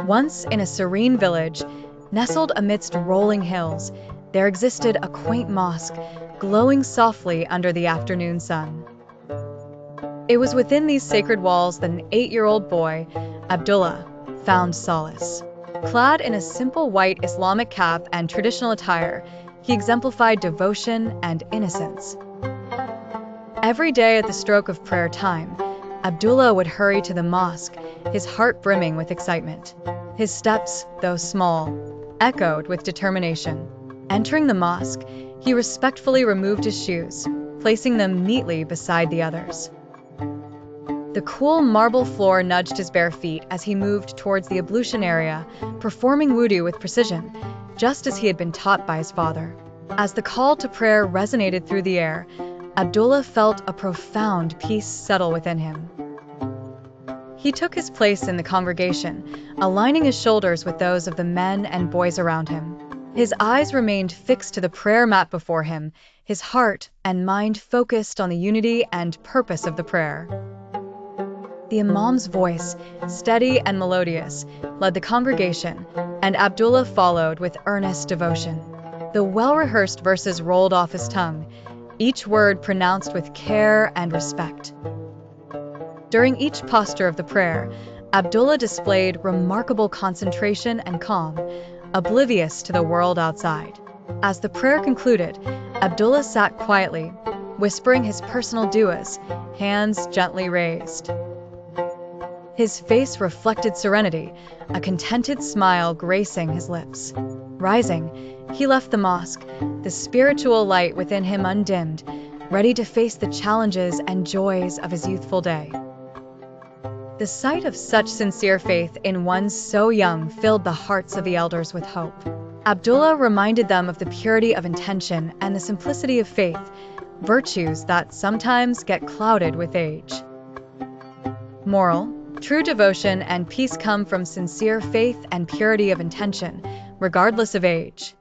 Once in a serene village, nestled amidst rolling hills, there existed a quaint mosque, glowing softly under the afternoon sun. It was within these sacred walls that an 8-year-old boy, Abdullah, found solace. Clad in a simple white Islamic cap and traditional attire, he exemplified devotion and innocence. Every day at the stroke of prayer time, Abdullah would hurry to the mosque, his heart brimming with excitement. His steps, though small, echoed with determination. Entering the mosque, he respectfully removed his shoes, placing them neatly beside the others. The cool marble floor nudged his bare feet as he moved towards the ablution area, performing wudu with precision, just as he had been taught by his father. As the call to prayer resonated through the air, Abdullah felt a profound peace settle within him. He took his place in the congregation, aligning his shoulders with those of the men and boys around him. His eyes remained fixed to the prayer mat before him, his heart and mind focused on the unity and purpose of the prayer. The imam's voice, steady and melodious, led the congregation, and Abdullah followed with earnest devotion. The well-rehearsed verses rolled off his tongue, each word pronounced with care and respect. During each posture of the prayer, Abdullah displayed remarkable concentration and calm, oblivious to the world outside. As the prayer concluded, Abdullah sat quietly, whispering his personal du'as, hands gently raised. His face reflected serenity, a contented smile gracing his lips. Rising, he left the mosque, the spiritual light within him undimmed, ready to face the challenges and joys of his youthful day. The sight of such sincere faith in one so young filled the hearts of the elders with hope. Abdullah reminded them of the purity of intention and the simplicity of faith, virtues that sometimes get clouded with age. Moral: true devotion and peace come from sincere faith and purity of intention, regardless of age.